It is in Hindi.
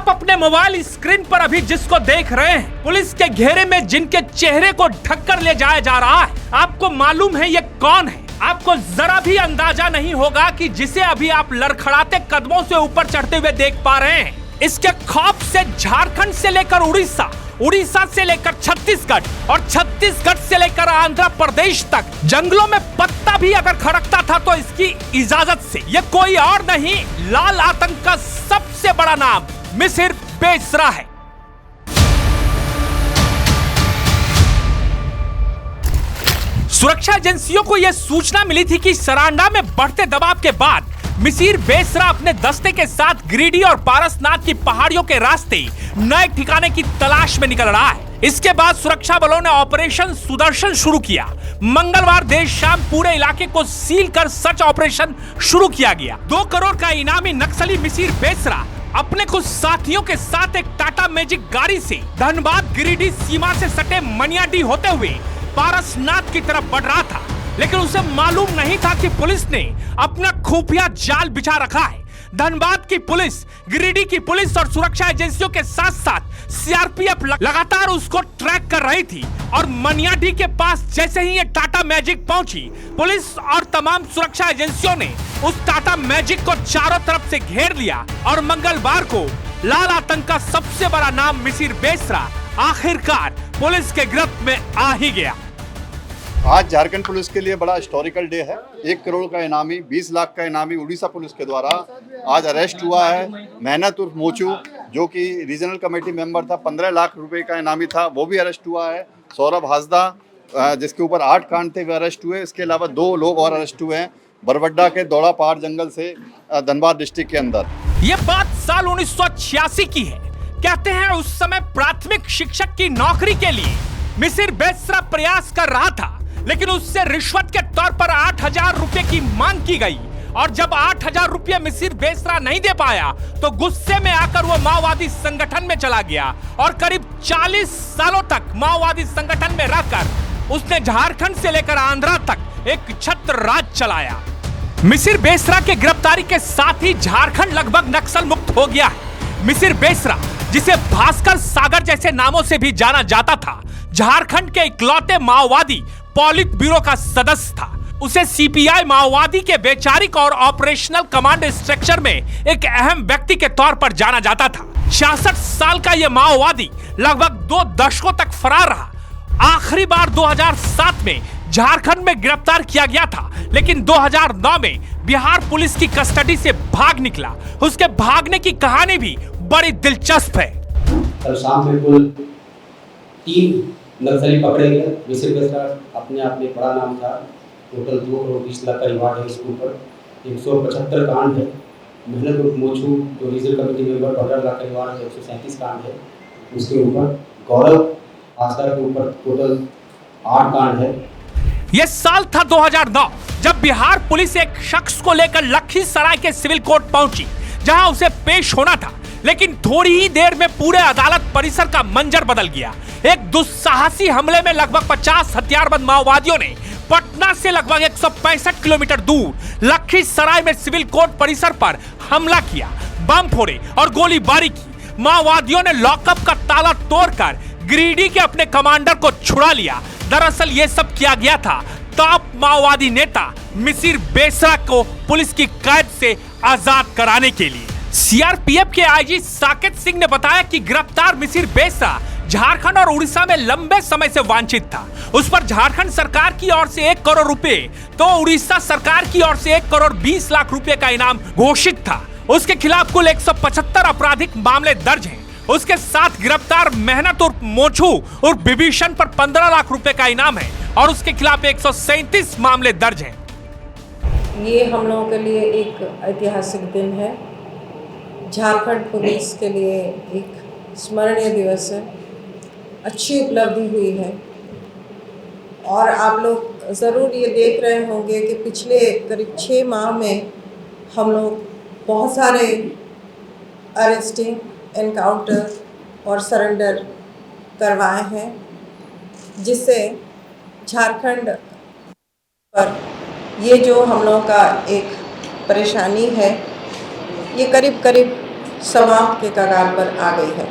आप अपने मोबाइल स्क्रीन पर अभी जिसको देख रहे हैं, पुलिस के घेरे में जिनके चेहरे को ढककर ले जाया जा रहा है, आपको मालूम है ये कौन है? आपको जरा भी अंदाजा नहीं होगा कि जिसे अभी आप लड़खड़ाते कदमों से ऊपर चढ़ते हुए देख पा रहे हैं, इसके खौफ से झारखंड से लेकर उड़ीसा, उड़ीसा से लेकर छत्तीसगढ़ और छत्तीसगढ़ से लेकर आंध्र प्रदेश तक जंगलों में पत्ता भी अगर खड़कता था तो इसकी इजाजत से। ये कोई और नहीं, लाल आतंक का सबसे बड़ा नाम मिसिर बेसरा है। सुरक्षा एजेंसियों को यह सूचना मिली थी कि सरांडा में बढ़ते दबाव के बाद मिसिर बेसरा अपने दस्ते के साथ गिरिडीह और पारसनाथ की पहाड़ियों के रास्ते नए ठिकाने की तलाश में निकल रहा है। इसके बाद सुरक्षा बलों ने ऑपरेशन सुदर्शन शुरू किया। मंगलवार देर शाम पूरे इलाके को सील कर सर्च ऑपरेशन शुरू किया गया। 2 करोड़ का इनामी नक्सली मिसिर बेसरा अपने कुछ साथियों के साथ एक टाटा मैजिक गाड़ी से धनबाद गिरिडीह सीमा से सटे मनियाडीह होते हुए पारसनाथ की तरफ बढ़ रहा था, लेकिन उसे मालूम नहीं था कि पुलिस ने अपना खुफिया जाल बिछा रखा है। धनबाद की पुलिस, गिरिडीह की पुलिस और सुरक्षा एजेंसियों के साथ साथ सीआरपीएफ लगातार उसको ट्रैक कर रही थी और मनियाडीह के पास जैसे ही ये टाटा मैजिक पहुंची, पुलिस और तमाम सुरक्षा एजेंसियों ने उस टाटा मैजिक को चारों तरफ से घेर लिया और मंगलवार को लाल आतंक का सबसे बड़ा नाम मिसिर बेसरा आखिरकार पुलिस के गिरफ्त में आ ही गया। आज झारखंड पुलिस के लिए बड़ा हिस्टोरिकल डे है। 1 करोड़ का इनामी, 20 लाख का इनामी उड़ीसा पुलिस के द्वारा आज अरेस्ट हुआ है। मेहनत उर्फ मोचू, जो कि रीजनल कमेटी मेंबर था, 15 लाख रुपए का इनामी था, वो भी अरेस्ट हुआ है। सौरभ हासदा, जिसके ऊपर 8 कांड थे, वे अरेस्ट हुए। इसके अलावा 2 लोग और अरेस्ट हुए हैं बरबड्डा के दौड़ा पहाड़ जंगल से धनबाद डिस्ट्रिक्ट के अंदर। ये बात साल 1986 की है। कहते हैं उस समय प्राथमिक शिक्षक की नौकरी के लिए मिसिर बेसरा प्रयास कर रहा था, लेकिन उससे रिश्वत के तौर पर 8,000 रुपए की मांग की गई और जब 8,000 रुपए मिसिर बेसरा नहीं दे पाया तो गुस्से में आकर वो माओवादी संगठन में चला गया और करीब 40 सालों तक माओवादी संगठन में रहकर उसने झारखंड से लेकर आंध्र तक एक छत्र राज चलाया। मिसिर बेसरा के गिरफ्तारी के साथ ही झारखंड लगभग नक्सल मुक्त हो गया है। मिसिर बेसरा, जिसे भास्कर सागर जैसे नामों से भी जाना जाता था, झारखंड के इकलौते माओवादी पॉलिट ब्यूरो का सदस्य था। उसे सीपीआई माओवादी के वैचारिक और ऑपरेशनल कमांड स्ट्रक्चर में एक अहम व्यक्ति के तौर पर जाना जाता था। 66 साल का यह माओवादी लगभग 2 दशकों तक फरार रहा। आखिरी बार 2007 में झारखंड में गिरफ्तार किया गया था, लेकिन 2009 में बिहार पुलिस की कस्टडी से भाग निकला। उसके भागने की कहानी भी बड़ी दिलचस्प है। कल शाम में कुल 3 नक्सली पकड़े गए। मिसिर बेसरा अपने आप में बड़ा नाम था। टोटल 2 करोड़ 20 लाख का रिवार्ड है इसके ऊपर। 175 कांड है। मेहनत उर्फ मोचू, जो रीजनल कमेटी मेंबर, 15 लाख का रिवार्ड है। 137 कांड है उसके ऊपर। गौरव हासदा के ऊपर टोटल 8 कांड है। यह साल था 2009, जब बिहार पुलिस एक शख्स को लेकर लखीसराय के सिविल कोर्ट पहुंची, जहां उसे पेश होना था, लेकिन थोड़ी ही देर में पूरे अदालत परिसर का मंजर बदल गया। एक दुस्साहसी हमले में लगभग 50 हथियारबंद माओवादियों ने पटना से लगभग 165 किलोमीटर दूर लखीसराय में सिविल कोर्ट परिसर पर हमला किया, बम फोड़े और गोलीबारी की। माओवादियों ने लॉकअप का ताला तोड़कर गिरिडीह के अपने कमांडर को छुड़ा लिया। दरअसल ये सब किया गया था टॉप माओवादी नेता मिसिर बेसरा को पुलिस की कैद से आजाद कराने के लिए। सीआरपीएफ के आईजी साकेत सिंह ने बताया कि गिरफ्तार मिसिर बेसरा झारखंड और उड़ीसा में लंबे समय से वांछित था। उस पर झारखंड सरकार की ओर से 1 करोड़ रुपए तो उड़ीसा सरकार की ओर से 1 करोड़ 20 लाख रुपए का इनाम घोषित था। उसके खिलाफ कुल 175 आपराधिक मामले दर्ज हैं। उसके साथ गिरफ्तार मेहनत उर्फ मोचू उर्फ विभीषण पर 15 लाख रुपए का इनाम है और उसके खिलाफ 137 मामले दर्ज हैं। ये हम लोगों के लिए एक ऐतिहासिक दिन है। झारखंड पुलिस के लिए एक स्मरणीय दिवस है। अच्छी उपलब्धि हुई है और आप लोग ज़रूर ये देख रहे होंगे कि पिछले करीब 6 माह में हम लोग बहुत सारे अरेस्टिंग, एनकाउंटर और सरेंडर करवाए हैं, जिससे झारखंड पर ये जो हम लोगों का एक परेशानी है, ये करीब करीब समाप्त के कगार पर आ गई है।